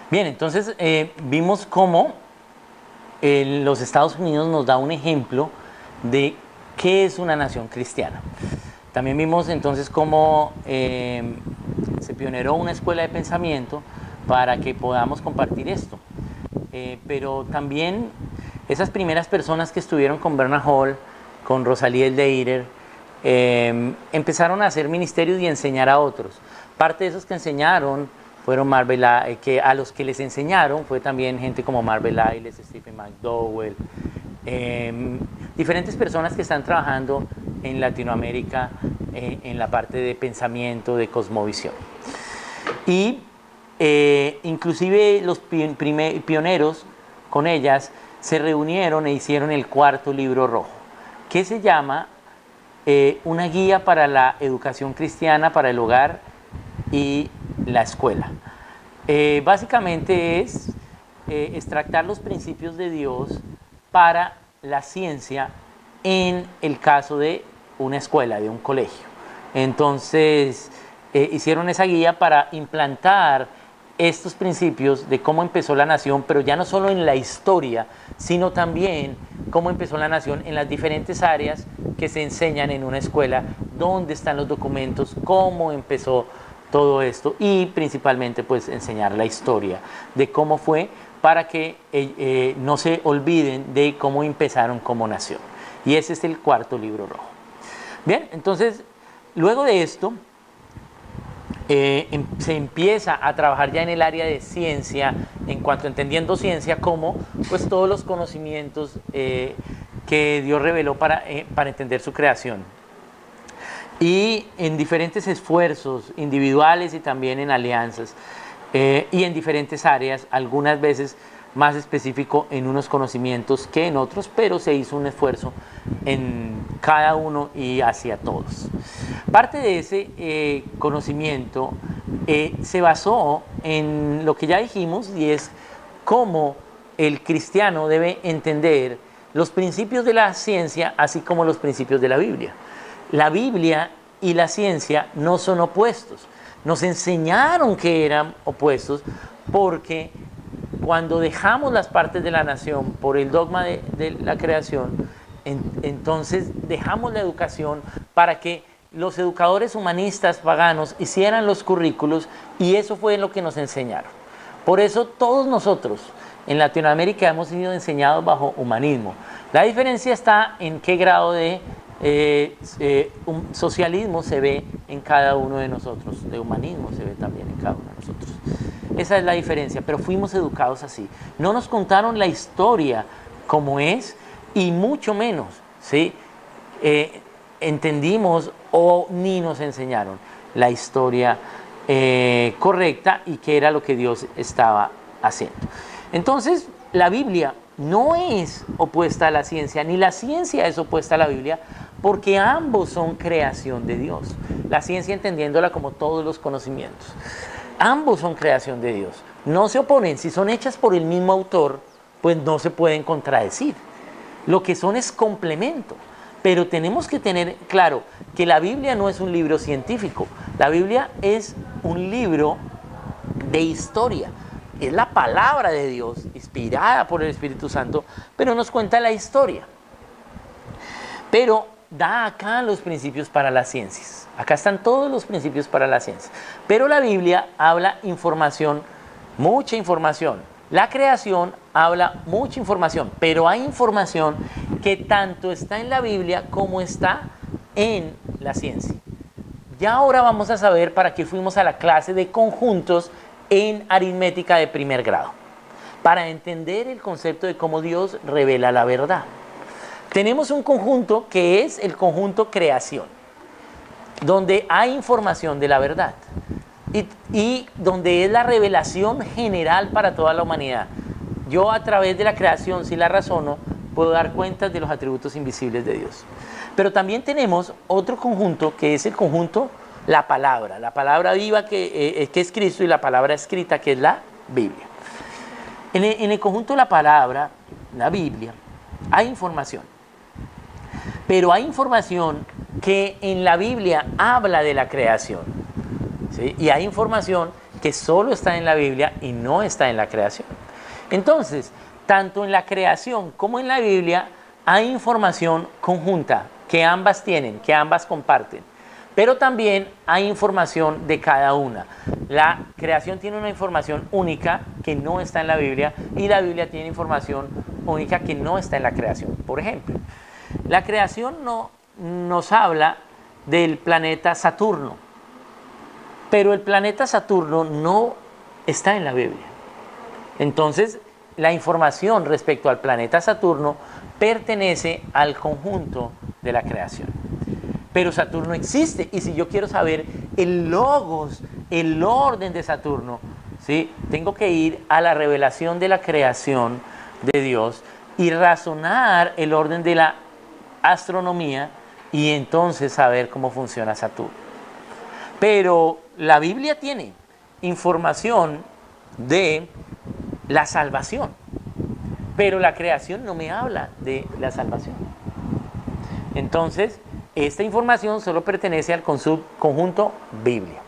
Bien, entonces vimos cómo los Estados Unidos nos da un ejemplo de qué es una nación cristiana. También vimos entonces cómo se pioneró una escuela de pensamiento para que podamos compartir esto. Pero también esas primeras personas que estuvieron con Bernard Hall, con Rosalie Deirer, empezaron a hacer ministerios y enseñar a otros. Parte de esos que enseñaron fueron Marvel, que a los que les enseñaron fue también gente como Marvel Ailes, Stephen McDowell, diferentes personas que están trabajando en Latinoamérica en la parte de pensamiento, de cosmovisión. Y inclusive los pioneros con ellas se reunieron e hicieron el cuarto libro rojo, que se llama Una guía para la educación cristiana para el hogar y la escuela. Básicamente es extractar los principios de Dios para la ciencia en el caso de una escuela, de un colegio. Entonces hicieron esa guía para implantar estos principios de cómo empezó la nación, pero ya no solo en la historia, sino también cómo empezó la nación en las diferentes áreas que se enseñan en una escuela, dónde están los documentos, cómo empezó todo esto y principalmente pues enseñar la historia de cómo fue para que no se olviden de cómo empezaron como nación. Y ese es el cuarto libro rojo. Bien, entonces luego de esto se empieza a trabajar ya en el área de ciencia, en cuanto entendiendo ciencia como pues todos los conocimientos que Dios reveló para entender su creación. Y en diferentes esfuerzos individuales y también en alianzas y en diferentes áreas, algunas veces más específico en unos conocimientos que en otros, pero se hizo un esfuerzo en cada uno y hacia todos. Parte de ese conocimiento se basó en lo que ya dijimos, y es cómo el cristiano debe entender los principios de la ciencia así como los principios de la Biblia. La Biblia y la ciencia no son opuestos. Nos enseñaron que eran opuestos porque cuando dejamos las partes de la nación por el dogma de la creación, entonces dejamos la educación para que los educadores humanistas paganos hicieran los currículos, y eso fue lo que nos enseñaron. Por eso todos nosotros en Latinoamérica hemos sido enseñados bajo humanismo. La diferencia está en qué grado de un socialismo se ve en cada uno de nosotros, de humanismo se ve también en cada uno de nosotros. Esa es la diferencia, pero fuimos educados así. No nos contaron la historia como es, y mucho menos, ¿sí? Entendimos o ni nos enseñaron la historia correcta y qué era lo que Dios estaba haciendo. Entonces, la Biblia no es opuesta a la ciencia, ni la ciencia es opuesta a la Biblia, porque ambos son creación de Dios. La ciencia entendiéndola como todos los conocimientos. Ambos son creación de Dios. No se oponen. Si son hechas por el mismo autor, pues no se pueden contradecir. Lo que son es complemento. Pero tenemos que tener claro que la Biblia no es un libro científico. La Biblia es un libro de historia. Es la palabra de Dios, inspirada por el Espíritu Santo, pero nos cuenta la historia. Pero da acá los principios para las ciencias. Acá están todos los principios para la ciencia. Pero la Biblia habla información, mucha información. La creación habla mucha información, pero hay información que tanto está en la Biblia como está en la ciencia. Ya ahora vamos a saber para qué fuimos a la clase de conjuntos en aritmética de primer grado, para entender el concepto de cómo Dios revela la verdad. Tenemos un conjunto que es el conjunto creación, donde hay información de la verdad y donde es la revelación general para toda la humanidad. Yo a través de la creación, si la razono, puedo dar cuenta de los atributos invisibles de Dios. Pero también tenemos otro conjunto que es el conjunto la palabra viva que es Cristo, y la palabra escrita que es la Biblia. En el conjunto de la palabra, la Biblia, hay información. Pero hay información que en la Biblia habla de la creación, ¿sí? Y hay información que solo está en la Biblia y no está en la creación. Entonces, tanto en la creación como en la Biblia hay información conjunta que ambas tienen, que ambas comparten. Pero también hay información de cada una. La creación tiene una información única que no está en la Biblia y la Biblia tiene información única que no está en la creación. Por ejemplo, la creación no nos habla del planeta Saturno, pero el planeta Saturno no está en la Biblia. Entonces, la información respecto al planeta Saturno pertenece al conjunto de la creación. Pero Saturno existe, y si yo quiero saber el logos, el orden de Saturno, ¿sí?, tengo que ir a la revelación de la creación de Dios y razonar el orden de la astronomía y entonces saber cómo funciona Saturno. Pero la Biblia tiene información de la salvación, pero la creación no me habla de la salvación. Entonces, esta información solo pertenece al conjunto Biblia.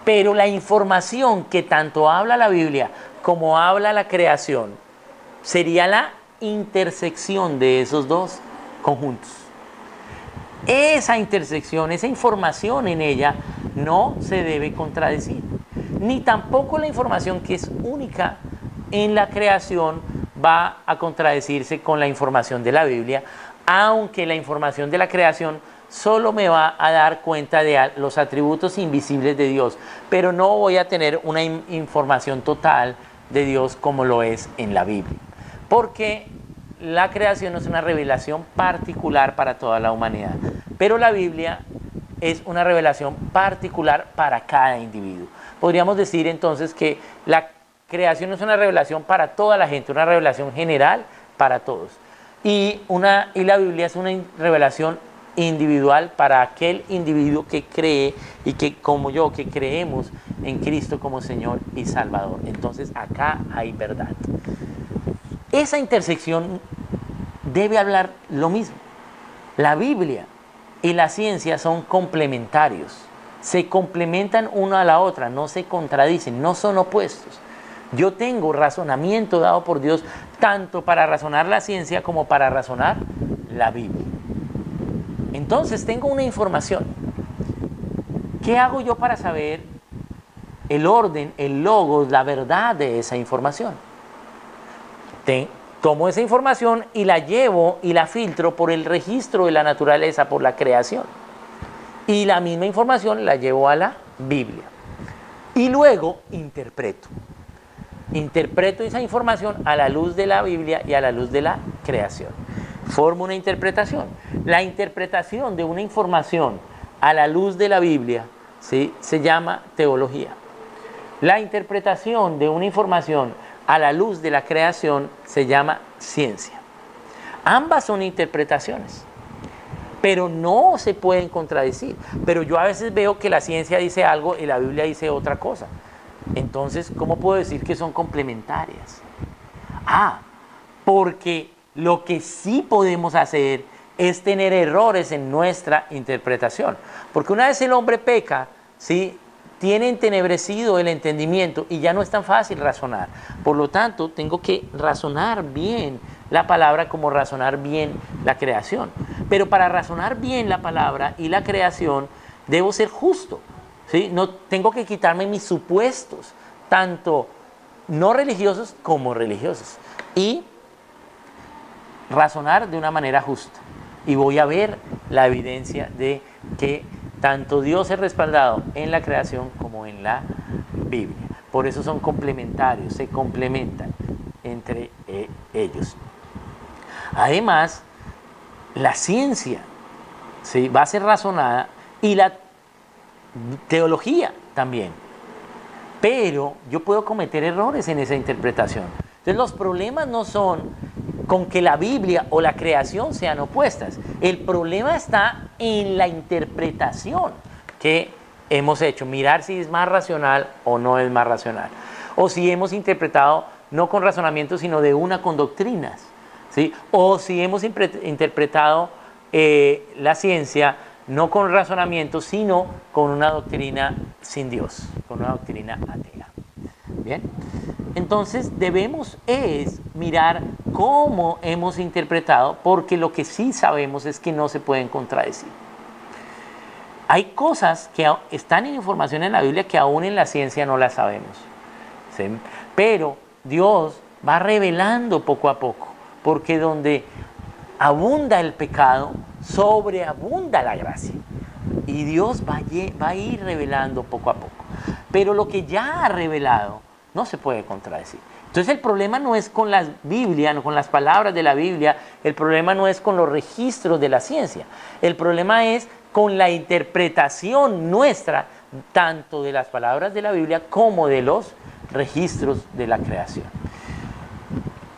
Pero la información que tanto habla la Biblia como habla la creación sería la intersección de esos dos conjuntos. Esa intersección, esa información en ella no se debe contradecir, ni tampoco la información que es única en la creación va a contradecirse con la información de la Biblia, aunque la información de la creación solo me va a dar cuenta de los atributos invisibles de Dios, pero no voy a tener una información total de Dios como lo es en la Biblia, porque la creación es una revelación particular para toda la humanidad, pero la Biblia es una revelación particular para cada individuo. Podríamos decir entonces que la creación es una revelación para toda la gente, una revelación general para todos, y la Biblia es una revelación individual para aquel individuo que cree y que, como yo, que creemos en Cristo como Señor y Salvador. Entonces acá hay verdad. Esa intersección debe hablar lo mismo. La Biblia y la ciencia son complementarios, se complementan una a la otra, no se contradicen, no son opuestos. Yo tengo razonamiento dado por Dios tanto para razonar la ciencia como para razonar la Biblia. Entonces tengo una información. ¿Qué hago yo para saber el orden, el logos, la verdad de esa información? Tomo esa información y la llevo y la filtro por el registro de la naturaleza, por la creación. Y la misma información la llevo a la Biblia. Y luego interpreto. Interpreto esa información a la luz de la Biblia y a la luz de la creación. Formo una interpretación. La interpretación de una información a la luz de la Biblia, ¿sí?, se llama teología. La interpretación de una información a la luz de la creación se llama ciencia. Ambas son interpretaciones, pero no se pueden contradecir. Pero yo a veces veo que la ciencia dice algo y la Biblia dice otra cosa. Entonces, ¿cómo puedo decir que son complementarias? Porque lo que sí podemos hacer es tener errores en nuestra interpretación. Porque una vez el hombre peca, ¿sí?, tiene entenebrecido el entendimiento y ya no es tan fácil razonar. Por lo tanto, tengo que razonar bien la palabra como razonar bien la creación. Pero para razonar bien la palabra y la creación, debo ser justo, ¿sí? No tengo que quitarme mis supuestos, tanto no religiosos como religiosos, y razonar de una manera justa. Y voy a ver la evidencia de que tanto Dios es respaldado en la creación como en la Biblia. Por eso son complementarios, se complementan entre ellos. Además, la ciencia, ¿sí?, va a ser razonada, y la teología también. Pero yo puedo cometer errores en esa interpretación. Entonces los problemas no son con que la Biblia o la creación sean opuestas. El problema está en la interpretación que hemos hecho. Mirar si es más racional o no es más racional. O si hemos interpretado no con razonamiento, sino de una con doctrinas, ¿sí? O si hemos interpretado la ciencia no con razonamiento, sino con una doctrina sin Dios, con una doctrina atea. Bien, entonces debemos mirar cómo hemos interpretado, porque lo que sí sabemos es que no se pueden contradecir. Hay cosas que están en información en la Biblia que aún en la ciencia no las sabemos, ¿sí? Pero Dios va revelando poco a poco, porque donde abunda el pecado, sobreabunda la gracia. Y Dios va a ir revelando poco a poco. Pero lo que ya ha revelado no se puede contradecir. Entonces el problema no es con la Biblia, no con las palabras de la Biblia, el problema no es con los registros de la ciencia. El problema es con la interpretación nuestra, tanto de las palabras de la Biblia como de los registros de la creación.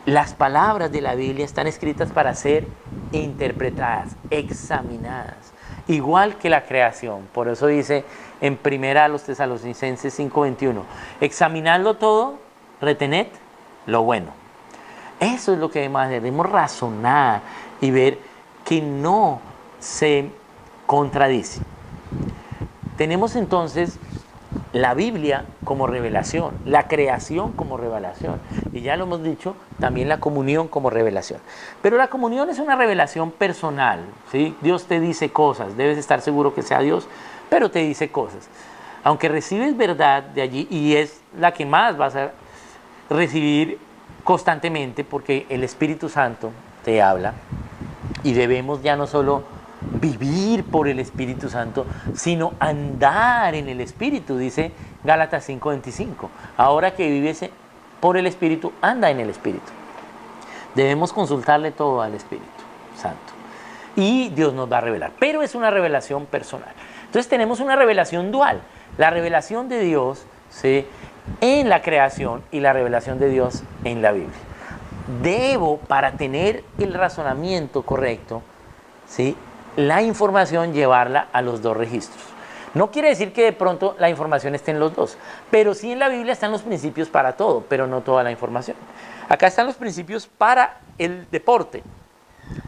Las palabras de la Biblia están escritas para ser interpretadas, examinadas, igual que la creación. Por eso dice en 1 Tesalonicenses 5:21, examinadlo todo, retened lo bueno. Eso es lo que debemos hacer, debemos razonar y ver que no se contradice. Tenemos entonces la Biblia como revelación, la creación como revelación, y ya lo hemos dicho, también la comunión como revelación. Pero la comunión es una revelación personal, ¿sí? Dios te dice cosas, debes estar seguro que sea Dios, pero te dice cosas. Aunque recibes verdad de allí, y es la que más vas a recibir constantemente, porque el Espíritu Santo te habla, y debemos ya no solo vivir por el Espíritu Santo, sino andar en el Espíritu, dice Gálatas 5:25. Ahora que vives por el Espíritu, anda en el Espíritu. Debemos consultarle todo al Espíritu Santo y Dios nos va a revelar, pero es una revelación personal. Entonces tenemos una revelación dual, la revelación de Dios, ¿sí?, en la creación y la revelación de Dios en la Biblia. Debo, para tener el razonamiento correcto, ¿sí?, la información llevarla a los dos registros. No quiere decir que de pronto la información esté en los dos, pero sí en la Biblia están los principios para todo, pero no toda la información. Acá están los principios para el deporte,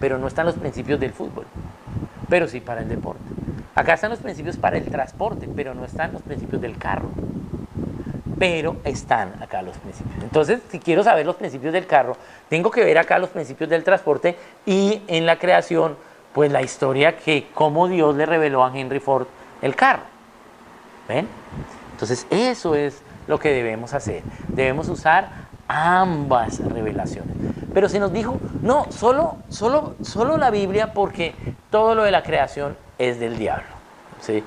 pero no están los principios del fútbol, pero sí para el deporte. Acá están los principios para el transporte, pero no están los principios del carro, pero están acá los principios. Entonces, si quiero saber los principios del carro, tengo que ver acá los principios del transporte y en la creación, pues la historia que cómo Dios le reveló a Henry Ford el carro. ¿Ven? Entonces eso es lo que debemos hacer. Debemos usar ambas revelaciones. Pero se nos dijo, no, solo la Biblia, porque todo lo de la creación es del diablo, ¿sí?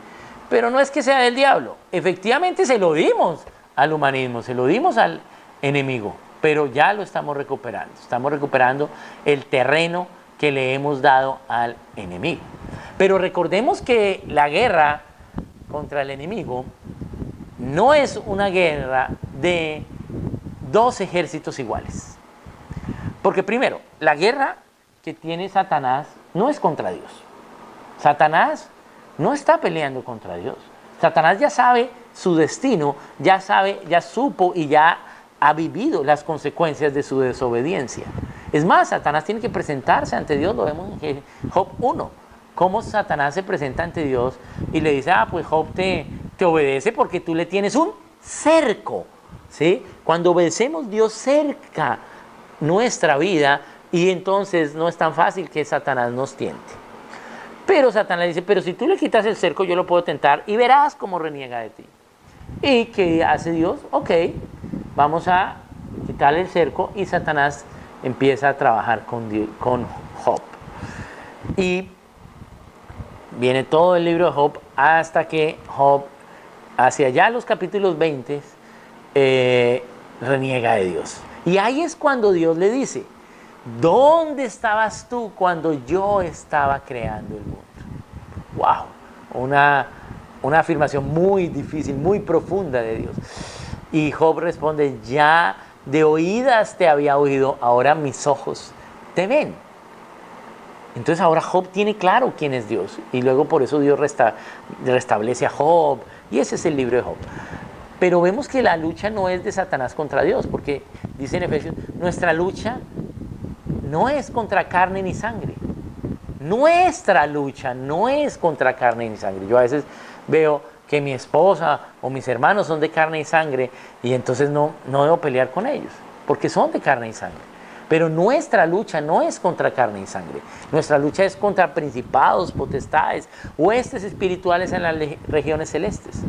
Pero no es que sea del diablo. Efectivamente se lo dimos al humanismo, se lo dimos al enemigo, pero ya lo estamos recuperando. Estamos recuperando el terreno que le hemos dado al enemigo. Pero recordemos que la guerra contra el enemigo no es una guerra de dos ejércitos iguales. Porque primero, la guerra que tiene Satanás no es contra Dios. Satanás no está peleando contra Dios. Satanás ya sabe su destino, ya supo y ya ha vivido las consecuencias de su desobediencia. Es más, Satanás tiene que presentarse ante Dios, lo vemos en Job 1, cómo Satanás se presenta ante Dios y le dice, pues Job te obedece porque tú le tienes un cerco, ¿sí? Cuando obedecemos, Dios cerca nuestra vida y entonces no es tan fácil que Satanás nos tiente. Pero Satanás le dice, pero si tú le quitas el cerco, yo lo puedo tentar y verás cómo reniega de ti. ¿Y qué hace Dios? Ok, vamos a quitarle el cerco y Satanás empieza a trabajar con Job. Y viene todo el libro de Job hasta que Job, hacia allá los capítulos 20, reniega de Dios. Y ahí es cuando Dios le dice, ¿dónde estabas tú cuando yo estaba creando el mundo? ¡Wow! Una afirmación muy difícil, muy profunda de Dios. Y Job responde, ya de oídas te había oído, ahora mis ojos te ven. Entonces ahora Job tiene claro quién es Dios. Y luego por eso Dios restablece a Job. Y ese es el libro de Job. Pero vemos que la lucha no es de Satanás contra Dios, porque dice en Efesios, nuestra lucha no es contra carne ni sangre. Nuestra lucha no es contra carne ni sangre. Yo a veces veo que mi esposa o mis hermanos son de carne y sangre y entonces no debo pelear con ellos, porque son de carne y sangre. Pero nuestra lucha no es contra carne y sangre. Nuestra lucha es contra principados, potestades, huestes espirituales en las regiones celestes.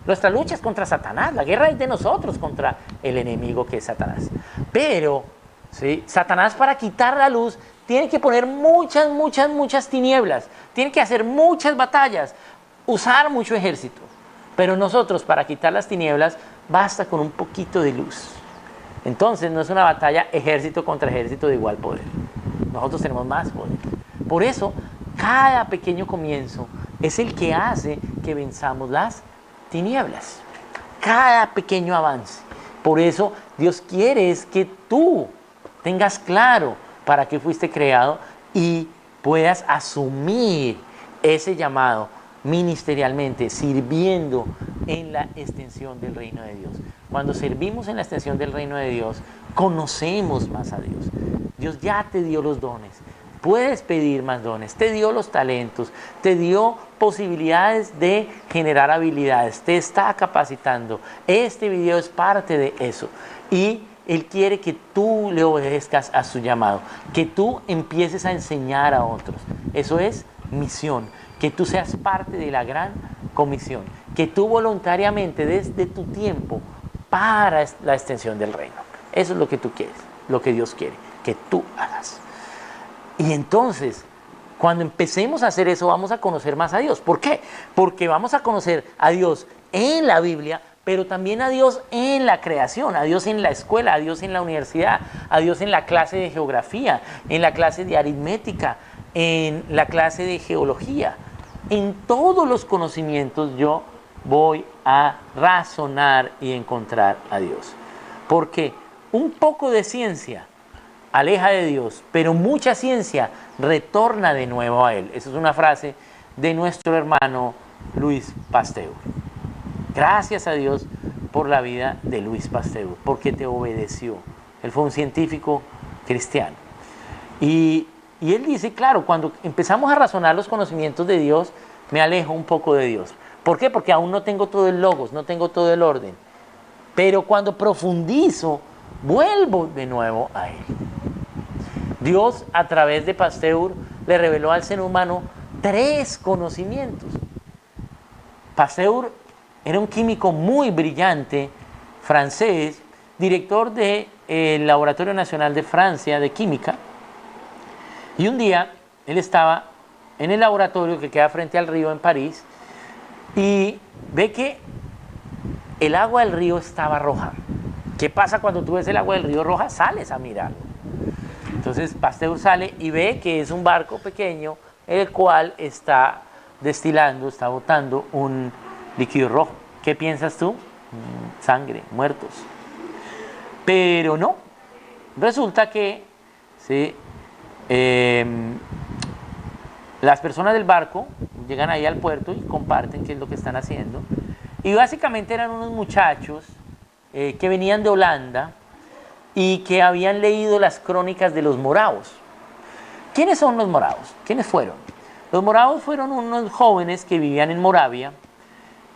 Nuestra lucha es contra Satanás. La guerra es de nosotros contra el enemigo que es Satanás. Pero, ¿sí?, Satanás, para quitar la luz tiene que poner muchas tinieblas. Tiene que hacer muchas batallas, usar mucho ejército. Pero nosotros, para quitar las tinieblas, basta con un poquito de luz. Entonces no es una batalla ejército contra ejército de igual poder. Nosotros tenemos más poder. Por eso, cada pequeño comienzo es el que hace que venzamos las tinieblas. Cada pequeño avance. Por eso Dios quiere es que tú tengas claro para qué fuiste creado y puedas asumir ese llamado ministerialmente, sirviendo en la extensión del reino de Dios. Cuando servimos en la extensión del reino de Dios, conocemos más a Dios. Dios ya te dio los dones. Puedes pedir más dones. Te dio los talentos. Te dio posibilidades de generar habilidades. Te está capacitando. Este video es parte de eso. Y Él quiere que tú le obedezcas a su llamado. Que tú empieces a enseñar a otros. Eso es misión. Que tú seas parte de la gran comisión. Que tú voluntariamente desde tu tiempo para la extensión del reino. Eso es lo que tú quieres, lo que Dios quiere, que tú hagas. Y entonces, cuando empecemos a hacer eso, vamos a conocer más a Dios. ¿Por qué? Porque vamos a conocer a Dios en la Biblia, pero también a Dios en la creación, a Dios en la escuela, a Dios en la universidad, a Dios en la clase de geografía, en la clase de aritmética, en la clase de geología. En todos los conocimientos yo voy a razonar y encontrar a Dios. Porque un poco de ciencia aleja de Dios, pero mucha ciencia retorna de nuevo a Él. Esa es una frase de nuestro hermano Louis Pasteur. Gracias a Dios por la vida de Louis Pasteur, porque te obedeció. Él fue un científico cristiano. Y él dice, claro, cuando empezamos a razonar los conocimientos de Dios, me alejo un poco de Dios. ¿Por qué? Porque aún no tengo todo el logos, no tengo todo el orden. Pero cuando profundizo, vuelvo de nuevo a Él. Dios, a través de Pasteur, le reveló al ser humano 3 conocimientos. Pasteur era un químico muy brillante, francés, director del Laboratorio Nacional de Francia de Química. Y un día, él estaba en el laboratorio que queda frente al río en París y ve que el agua del río estaba roja. ¿Qué pasa cuando tú ves el agua del río roja? Sales a mirarlo. Entonces Pasteur sale y ve que es un barco pequeño el cual está destilando, está botando un líquido rojo. ¿Qué piensas tú? Sangre, muertos. Pero no. Resulta que ¿sí? Las personas del barco llegan ahí al puerto y comparten qué es lo que están haciendo. Y básicamente eran unos muchachos que venían de Holanda y que habían leído las crónicas de los moravos. ¿Quiénes son los moravos? ¿Quiénes fueron? Los moravos fueron unos jóvenes que vivían en Moravia,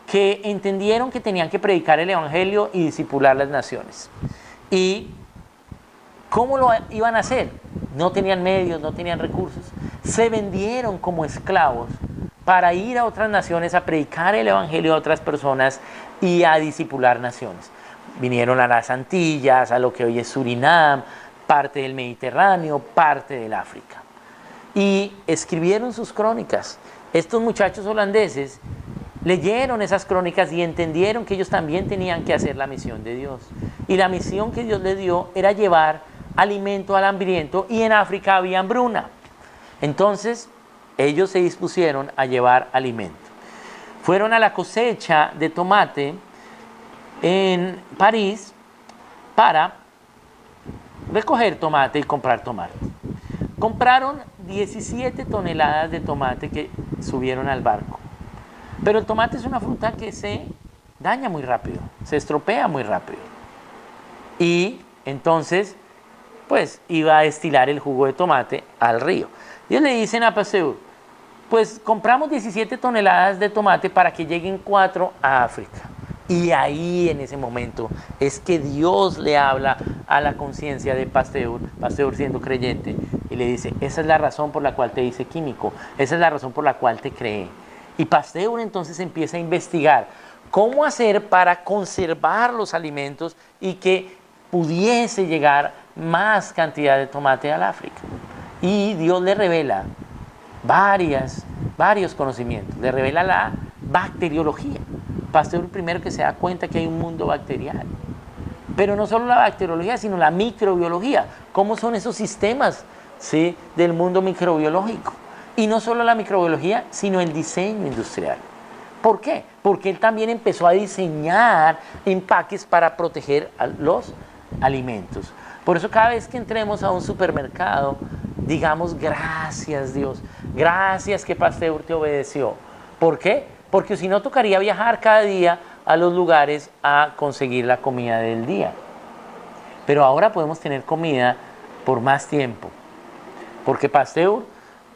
que entendieron que tenían que predicar el evangelio y discipular las naciones. ¿Y cómo lo iban a hacer? No tenían medios, no tenían recursos. Se vendieron como esclavos para ir a otras naciones a predicar el evangelio a otras personas y a discipular naciones. Vinieron a las Antillas, a lo que hoy es Surinam, parte del Mediterráneo, parte del África. Y escribieron sus crónicas. Estos muchachos holandeses leyeron esas crónicas y entendieron que ellos también tenían que hacer la misión de Dios. Y la misión que Dios les dio era llevar alimento al hambriento, y en África había hambruna. Entonces ellos se dispusieron a llevar alimento. Fueron a la cosecha de tomate en París para recoger tomate y comprar tomate. Compraron 17 toneladas de tomate que subieron al barco. Pero el tomate es una fruta que se daña muy rápido, se estropea muy rápido. Y entonces, pues, iba a destilar el jugo de tomate al río. Y ellos le dicen a Pasteur, pues compramos 17 toneladas de tomate para que lleguen 4 a África. Y ahí en ese momento es que Dios le habla a la conciencia de Pasteur, Pasteur siendo creyente, y le dice, esa es la razón por la cual te hice químico, esa es la razón por la cual te creé. Y Pasteur entonces empieza a investigar cómo hacer para conservar los alimentos y que pudiese llegar más cantidad de tomate al África. Y Dios le revela varios conocimientos, le revela la bacteriología. Pasteur primero que se da cuenta que hay un mundo bacterial, pero no solo la bacteriología, sino la microbiología, cómo son esos sistemas, ¿sí?, del mundo microbiológico. Y no solo la microbiología, sino el diseño industrial. ¿Por qué? Porque él también empezó a diseñar empaques para proteger a los alimentos. Por eso cada vez que entremos a un supermercado, digamos gracias Dios, gracias que Pasteur te obedeció. ¿Por qué? Porque si no tocaría viajar cada día a los lugares a conseguir la comida del día. Pero ahora podemos tener comida por más tiempo, porque Pasteur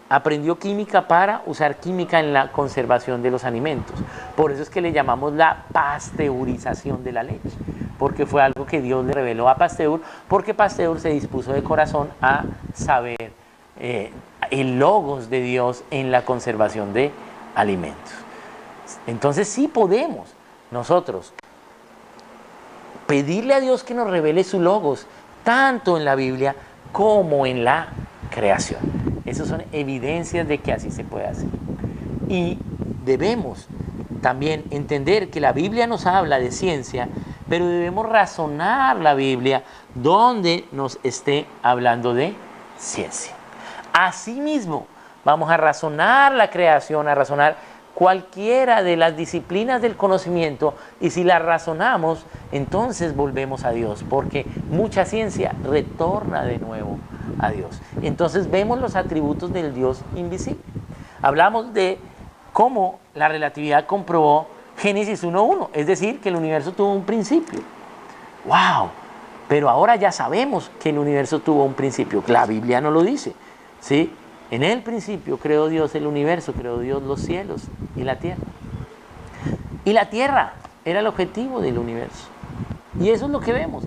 aprendió química para usar química en la conservación de los alimentos. Por eso es que le llamamos la pasteurización de la leche, porque fue algo que Dios le reveló a Pasteur, porque Pasteur se dispuso de corazón a saber el logos de Dios en la conservación de alimentos. Entonces sí podemos nosotros pedirle a Dios que nos revele su logos, tanto en la Biblia como en la creación. Esas son evidencias de que así se puede hacer. Y debemos también entender que la Biblia nos habla de ciencia, pero debemos razonar la Biblia donde nos esté hablando de ciencia. Asimismo, vamos a razonar la creación, a razonar cualquiera de las disciplinas del conocimiento, y si la razonamos, entonces volvemos a Dios, porque mucha ciencia retorna de nuevo a Dios. Entonces vemos los atributos del Dios invisible. Hablamos de cómo la relatividad comprobó Génesis 1:1, es decir, que el universo tuvo un principio. ¡Wow! Pero ahora ya sabemos que el universo tuvo un principio. La Biblia no lo dice, ¿sí? En el principio creó Dios el universo, creó Dios los cielos y la tierra. Y la tierra era el objetivo del universo. Y eso es lo que vemos.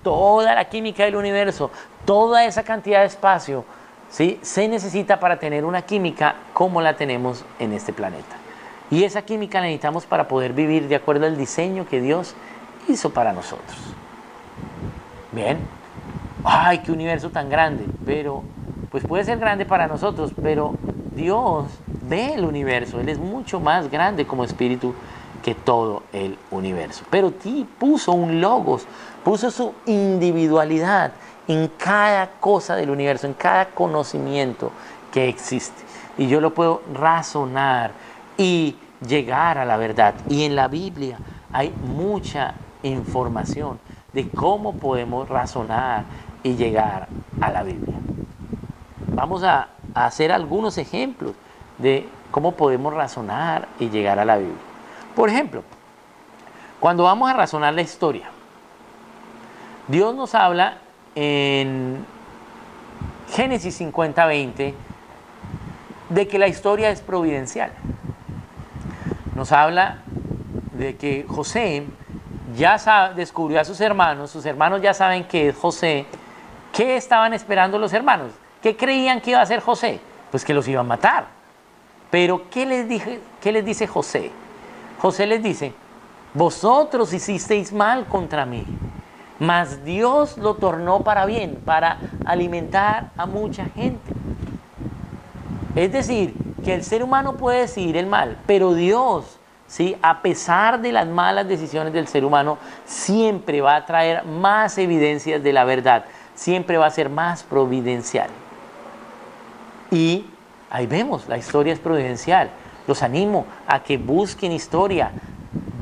Toda la química del universo, toda esa cantidad de espacio, ¿sí?, se necesita para tener una química como la tenemos en este planeta. Y esa química la necesitamos para poder vivir de acuerdo al diseño que Dios hizo para nosotros. Bien. ¡Ay, qué universo tan grande! Pero pues puede ser grande para nosotros, pero Dios ve el universo. Él es mucho más grande como espíritu que todo el universo. Pero puso un logos, puso su individualidad en cada cosa del universo, en cada conocimiento que existe. Y yo lo puedo razonar y llegar a la verdad. Y en la Biblia hay mucha información de cómo podemos razonar y llegar a la Biblia. Vamos a hacer algunos ejemplos de cómo podemos razonar y llegar a la Biblia. Por ejemplo, cuando vamos a razonar la historia, Dios nos habla en Génesis 50:20 de que la historia es providencial. Nos habla de que José ya descubrió a sus hermanos ya saben que es José. ¿Qué estaban esperando los hermanos? ¿Qué creían que iba a hacer José? Pues que los iban a matar. Pero ¿qué les dice José? José les dice, vosotros hicisteis mal contra mí, mas Dios lo tornó para bien, para alimentar a mucha gente. Es decir, que el ser humano puede decidir el mal, pero Dios, ¿sí?, a pesar de las malas decisiones del ser humano, siempre va a traer más evidencias de la verdad, siempre va a ser más providencial. Y ahí vemos, la historia es providencial. Los animo a que busquen historia,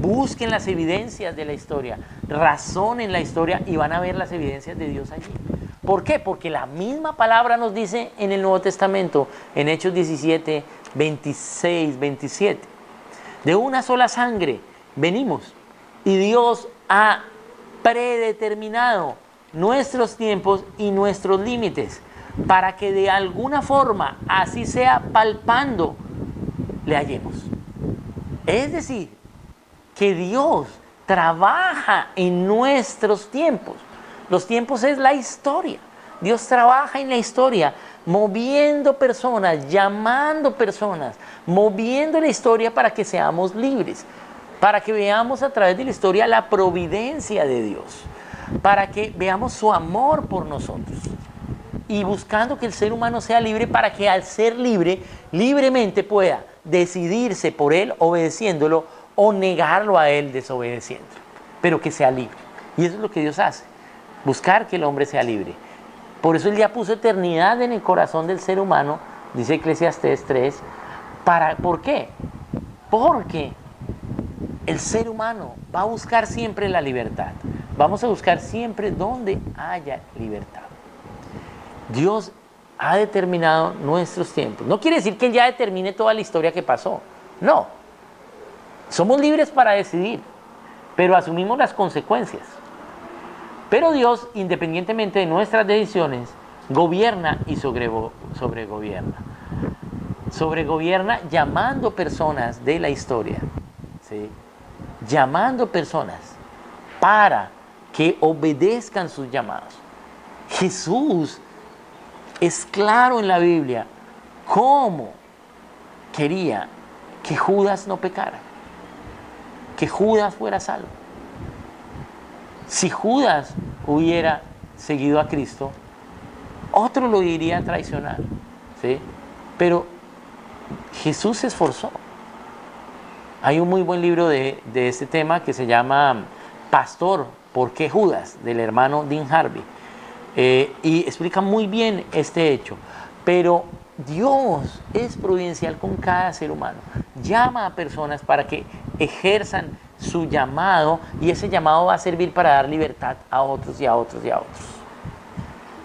busquen las evidencias de la historia, razonen la historia y van a ver las evidencias de Dios allí. ¿Por qué? Porque la misma palabra nos dice en el Nuevo Testamento, en Hechos 17, 26, 27. De una sola sangre venimos y Dios ha predeterminado nuestros tiempos y nuestros límites para que de alguna forma, así sea palpando le hallemos. Es decir, que Dios trabaja en nuestros tiempos. Los tiempos es la historia. Dios trabaja en la historia, moviendo personas, llamando personas, moviendo la historia para que seamos libres, para que veamos a través de la historia la providencia de Dios, para que veamos su amor por nosotros y buscando que el ser humano sea libre para que al ser libre, libremente pueda decidirse por él obedeciéndolo o negarlo a él desobedeciéndolo, pero que sea libre. Y eso es lo que Dios hace, buscar que el hombre sea libre. Por eso él ya puso eternidad en el corazón del ser humano, dice Eclesiastés 3. ¿Por qué? Porque el ser humano va a buscar siempre la libertad. Vamos a buscar siempre donde haya libertad. Dios ha determinado nuestros tiempos. No quiere decir que él ya determine toda la historia que pasó. No. Somos libres para decidir, pero asumimos las consecuencias. Pero Dios, independientemente de nuestras decisiones, gobierna y sobregobierna. Sobregobierna llamando personas de la historia, ¿sí? Llamando personas para que obedezcan sus llamados. Jesús es claro en la Biblia cómo quería que Judas no pecara, que Judas fuera salvo. Si Judas hubiera seguido a Cristo, otro lo iría a traicionar, ¿sí? Pero Jesús se esforzó. Hay un muy buen libro de este tema que se llama Pastor, ¿por qué Judas?, del hermano Dean Harvey. Y explica muy bien este hecho. Pero Dios es providencial con cada ser humano. Llama a personas para que ejerzan su llamado, y ese llamado va a servir para dar libertad a otros y a otros y a otros.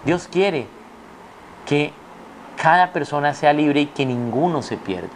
Dios quiere que cada persona sea libre y que ninguno se pierda.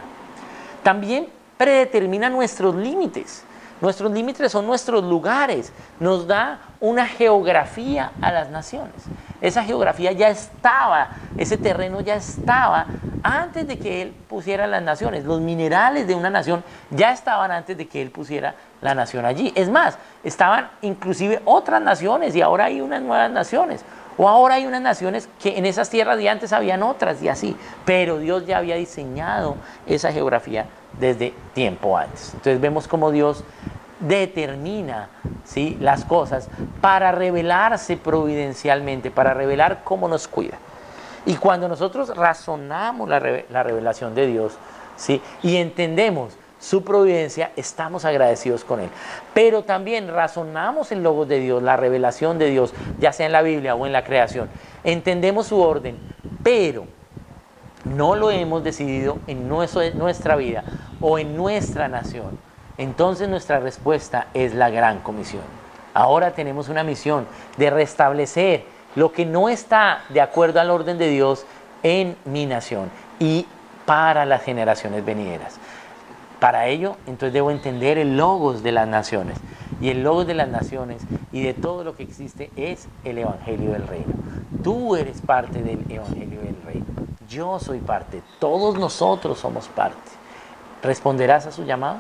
También predetermina nuestros límites. Nuestros límites son nuestros lugares. Nos da una geografía a las naciones. Esa geografía ya estaba, ese terreno ya estaba antes de que Él pusiera las naciones. Los minerales de una nación ya estaban antes de que Él pusiera la nación allí. Es más, estaban inclusive otras naciones y ahora hay unas nuevas naciones. O ahora hay unas naciones que en esas tierras de antes habían otras y así. Pero Dios ya había diseñado esa geografía desde tiempo antes. Entonces vemos cómo Dios determina, ¿sí?, las cosas para revelarse providencialmente, para revelar cómo nos cuida. Y cuando nosotros razonamos la revelación de Dios, ¿sí?, y entendemos su providencia, estamos agradecidos con Él. Pero también razonamos el logos de Dios, la revelación de Dios, ya sea en la Biblia o en la creación. Entendemos su orden, pero no lo hemos decidido en nuestra vida o en nuestra nación. Entonces nuestra respuesta es la gran comisión. Ahora tenemos una misión de restablecer lo que no está de acuerdo al orden de Dios en mi nación y para las generaciones venideras. Para ello, entonces debo entender el logos de las naciones. Y el logos de las naciones y de todo lo que existe es el Evangelio del Reino. Tú eres parte del Evangelio del Reino. Yo soy parte. Todos nosotros somos parte. ¿Responderás a su llamado?